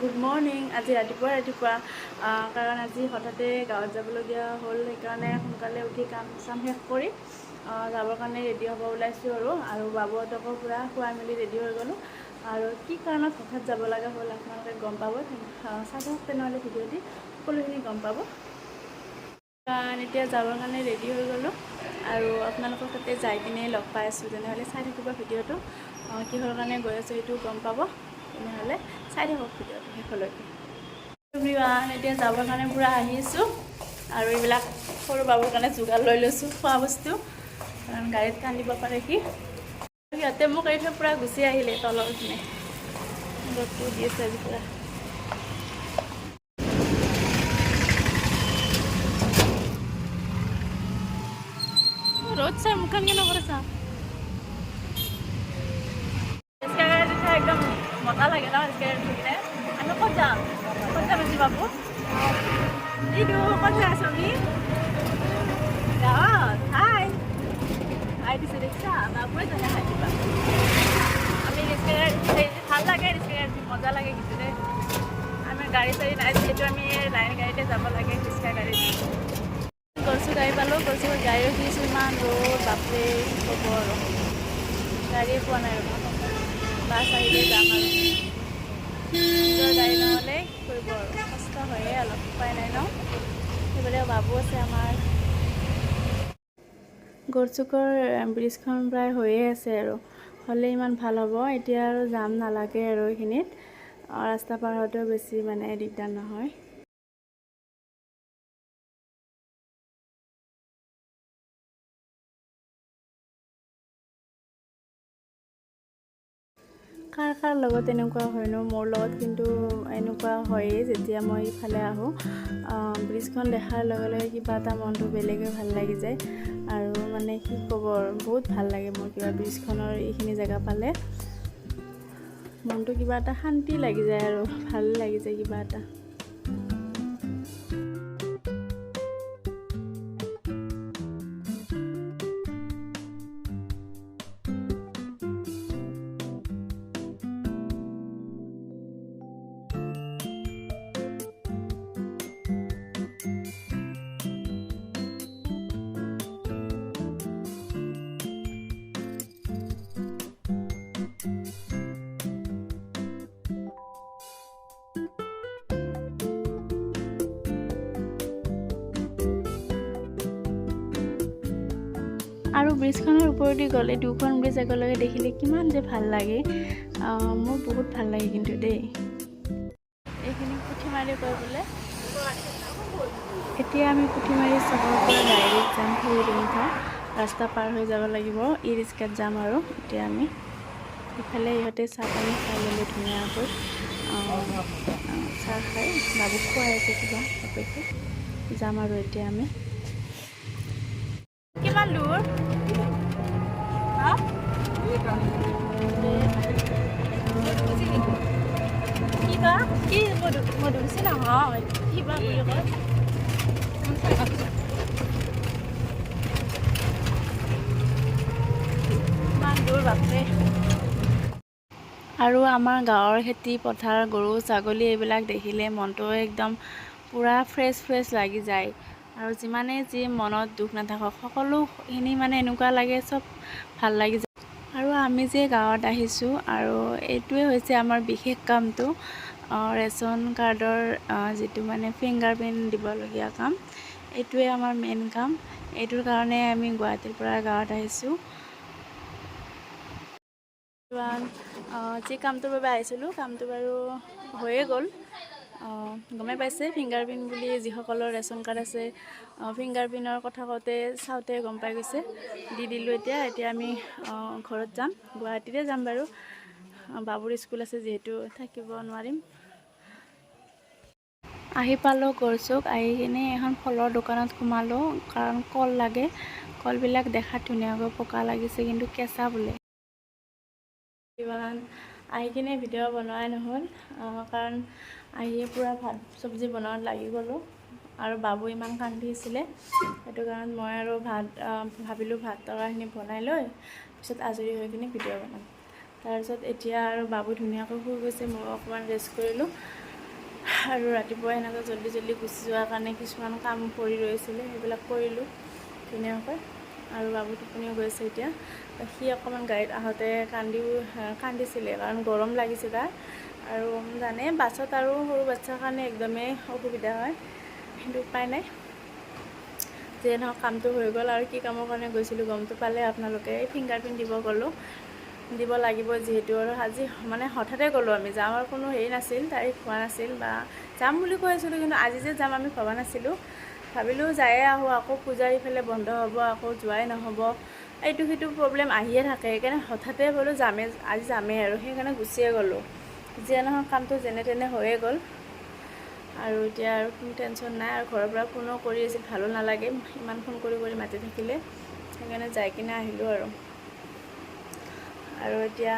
Good morning. আজি ৰাতিপুৱা কাৰণ আজি হঠাতে গাঁৱত যাবলগীয়া হ'ল, সেইকাৰণে সোনকালে উঠি কাম চাম শেষ কৰি যাবৰ কাৰণে ৰেডি হ'ব ওলাইছোঁ আৰু বাবুহঁতকো পূৰা খুৱাই মেলি ৰেডি হৈ গ'লোঁ। আৰু কি কাৰণত হঠাৎ যাব লগা হ'ল আপোনালোকে গম পাব, চাই থাকক তেনেহ'লে ভিডিঅ'টি, সকলোখিনি গম পাব। কাৰণ এতিয়া যাবৰ কাৰণে ৰেডি হৈ গ'লোঁ আৰু আপোনালোকক তাতে যাই কিনে লগ পাই আছোঁ। তেনেহ'লে চাই থাকিব ভিডিঅ'টো, কিহৰ কাৰণে গৈ আছোঁ সেইটো গম পাব। তেনেহ'লে চাই থাকক ভিডিঅ'টো শেষলৈকে। এতিয়া যাবৰ কাৰণে পূৰা আহিছোঁ আৰু এইবিলাক সৰু বাবুৰ কাৰণে যোগাৰ লৈ লৈছোঁ, খোৱা বস্তু, কাৰণ গাড়ীত কান্দিব পাৰে সি। সিহঁতে মোক এৰি থৈ পূৰা গুচি আহিলে তলৰ পিনে, ৰ'দটো দি আছে আজি পূৰা। রোদ চাই মুখখান কেন করেছা একদম মজা লাগে ন কিনে। আমি ক'ত যাম আজি বাবু? ইদু ক'ত যাই আছো আমি? গাঁৱত। হাই হাই দিছে দেখছা, বাবুয়ে জানে হাই দিবা। আমি ভাল লাগে, মজা লাগে কিন্তু দেই। আমি গাড়ী চাড়ী নাই যিহেতু আমি লাইন গাড়ীতে যাব লাগে, ৰিক্সা গাড়ীত। গলচু গাড়ী পালোঁ, গলচু গাড়ী ৰখিছোঁ, ইমান ৰ'দ বাপৰে ক'ব আৰু। গাড়ীয়ে পোৱা নাই ৰ'ব, বাছ আহিলে যাম আৰু। নিজৰ গাড়ী নহ'লে কি কৰিব আৰু, কষ্ট হয়ে অলপ, উপায় নাই ন। সেইফালে বাবু আছে আমাৰ। গড়চুকৰ ব্ৰিজখন প্ৰায় হৈয়ে আছে আৰু, হ'লে ইমান ভাল হ'ব। এতিয়া আৰু যাম নালাগে আৰু এইখিনিত, ৰাস্তা পাৰ হওঁতেও বেছি মানে দিগদাৰ নহয়। কাৰ লগত এনেকুৱা হয়নো, মোৰ লগত কিন্তু এনেকুৱা হয়েই যেতিয়া মই ইফালে আহোঁ। ব্ৰিজখন দেখাৰ লগে লগে কিবা এটা মনটো বেলেগে ভাল লাগি যায় আৰু মানে কি ক'ব আৰু, বহুত ভাল লাগে মোৰ কিবা ব্ৰিজখনৰ এইখিনি জেগা পালে। মনটো কিবা এটা শান্তি লাগি যায় আৰু ভাল লাগি যায় কিবা এটা। আৰু ব্ৰিজখনৰ ওপৰেদি গ'লে দুখন ব্ৰিজ একেলগে দেখিলে কিমান যে ভাল লাগে, মোৰ বহুত ভাল লাগে কিন্তু দেই। এইখিনি পুঠিমাৰি কয় বোলে। এতিয়া আমি পুঠিমাৰি চহৰৰ পৰা ডাইৰেক্ট যাম ফেৰীবন্ধা, ৰাস্তা পাৰ হৈ যাব লাগিব, ই ৰিক্সাত যাম আৰু। এতিয়া আমি ইফালে ইহঁতে চাহ পানী খাই ল'লে ধুনীয়াকৈ, চাহ খাই বাবুক খুৱাই আছে কিবা বাপেকে। যাম আৰু এতিয়া আমি। কিমান দূৰ? কিবা কি মধুচি নহয়, কিবা বুলি কয়। ইমান দূৰ বাপৰে। আৰু আমাৰ গাঁৱৰ খেতি পথাৰ, গৰু ছাগলী এইবিলাক দেখিলে মনটো একদম পূৰা ফ্ৰেছ লাগি যায়। আৰু যিমানেই যি মনত দুখ নাথাকক, সকলোখিনি মানে এনেকুৱা লাগে চব ভাল লাগি যায়। আৰু আমি যে গাঁৱত আহিছোঁ, আৰু এইটোৱে হৈছে আমাৰ বিশেষ কামটো, ৰেচন কাৰ্ডৰ যিটো মানে ফিংগাৰ প্ৰিণ্ট দিবলগীয়া কাম, এইটোৱে আমাৰ মেইন কাম। এইটোৰ কাৰণে আমি গুৱাহাটীৰ পৰা গাঁৱত আহিছোঁ। যি কামটোৰ বাবে আহিছিলোঁ, কামটো বাৰু হৈয়ে গ'ল। গমেই পাইছে ফিংগাৰ প্ৰিণ্ট বুলি, যিসকলৰ ৰেচন কাৰ্ড আছে, ফিংগাৰ প্ৰিণ্টৰ কথা চাওঁতে গম পাই গৈছে। দি দিলোঁ এতিয়া আমি ঘৰত যাম, গুৱাহাটীতে যাম বাৰু। বাবুৰ স্কুল আছে যিহেতু থাকিব নোৱাৰিম। আহি পালোঁ গড়চুক, আহি কিনে এখন ফলৰ দোকানত সোমালোঁ, কাৰণ কল লাগে। কলবিলাক দেখাত ধুনীয়াকৈ পকা লাগিছে কিন্তু কেঁচা বোলে। আহি কিনে ভিডিঅ' বনোৱাই নহ'ল, কাৰণ আহিয়ে পূৰা ভাত চব্জি বনোৱাত লাগি গ'লোঁ আৰু বাবু ইমান কান্দি আছিলে, সেইটো কাৰণে মই আৰু ভাবিলোঁ ভাত তৰকাৰিখিনি বনাই লৈ পিছত আজৰি হৈ কিনে ভিডিঅ' বনাম। তাৰপিছত এতিয়া আৰু বাবু ধুনীয়াকৈ শুই গৈছে, মই অকণমান ৰেষ্ট কৰিলোঁ। আৰু ৰাতিপুৱা এনেকৈ জল্দি জল্দি গুচি যোৱাৰ কাৰণে কিছুমান কাম পৰি ৰৈছিলে, সেইবিলাক কৰিলোঁ ধুনীয়াকৈ। আৰু বাবু টোপনিও গৈছে এতিয়া। সি অকণমান গাড়ীত আহোঁতে কান্দিছিলে, কাৰণ গৰম লাগিছে তাৰ। আৰু জানে বাছত আৰু সৰু বাচ্ছাৰ কাৰণে একদমেই অসুবিধা হয়, কিন্তু উপায় নাই। যিয়ে নহওক কামটো হৈ গ'ল। আৰু কি কামৰ কাৰণে গৈছিলোঁ গমটো পালে আপোনালোকে। এই ফিংগাৰপ্ৰিণ্ট দিব লাগিব যিহেতু। আৰু আজি মানে হঠাতে গ'লোঁ আমি, যাওঁ আৰু কোনো হেৰি নাছিল, তাৰিখ হোৱা নাছিল, বা যাম বুলি কৈ আছিলোঁ, কিন্তু আজি যে যাম আমি ভবা নাছিলোঁ। ভাবিলোঁ যায়ে আহোঁ, আকৌ পূজাৰ ইফালে বন্ধ হ'ব, আকৌ যোৱাই নহ'ব, এইটো সিটো প্ৰব্লেম আহিয়ে থাকে। সেইকাৰণে হঠাতে বোলো আজি যামেই আৰু সেইকাৰণে গুচিয়ে গ'লোঁ। যিয়ে নহওক কামটো যেনে তেনে হৈয়ে গ'ল। আৰু এতিয়া আৰু কোনো টেনশ্যন নাই। আৰু ঘৰৰ পৰা ফোনো কৰি আছিল, ভালো নালাগে ইমান ফোন কৰি মাতি থাকিলে, সেইকাৰণে যাই কিনে আহিলোঁ আৰু এতিয়া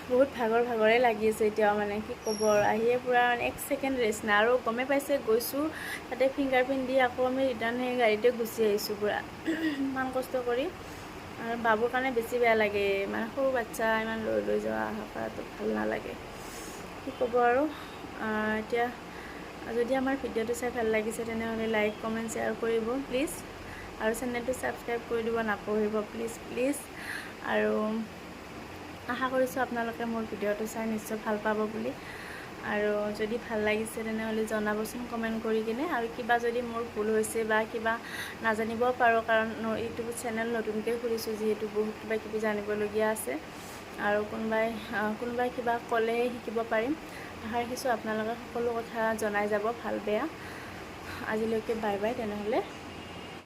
বহুত ভাগৰে লাগি আছে এতিয়াও, মানে কি ক'ব আৰু। আহিয়ে পূৰা মানে 1 ছেকেণ্ড ৰেষ্ট নাই। আৰু গমেই পাইছে গৈছোঁ তাতে ফিংগাৰপ্ৰিণ্ট দি আকৌ আমি ৰিটাৰ্ণ সেই গাড়ীতে গুচি আহিছোঁ পূৰা ইমান কষ্ট কৰি। আৰু বাবুৰ কাৰণে বেছি বেয়া লাগে, মানে সৰু বাচ্ছা ইমান লৈ যোৱা অহা কৰাটো ভাল নালাগে, কি ক'ব আৰু। এতিয়া যদি আমাৰ ভিডিঅ'টো চাই ভাল লাগিছে তেনেহ'লে লাইক কমেণ্ট শ্বেয়াৰ কৰিব প্লিজ। আৰু চেনেলটো ছাবস্ক্ৰাইব কৰি দিব নাপাহৰিব প্লিজ। আৰু আশা কৰিছোঁ আপোনালোকে মোৰ ভিডিঅ'টো চাই নিশ্চয় ভাল পাব বুলি। আৰু যদি ভাল লাগিছে তেনেহ'লে জনাবচোন কমেণ্ট কৰি কিনে। আৰু কিবা যদি মোৰ ভুল হৈছে বা কিবা নাজানিবও পাৰোঁ, কাৰণ ইউটিউব চেনেল নতুনকৈ খুলিছোঁ যিহেতু, বহুত কিবা কিবি জানিবলগীয়া আছে। আৰু কোনোবাই কিবা ক'লে শিকিব পাৰিম। আশা ৰাখিছোঁ আপোনালোকে সকলো কথা জনাই যাব, ভাল বেয়া। আজিলৈকে বাই বাই তেনেহ'লে।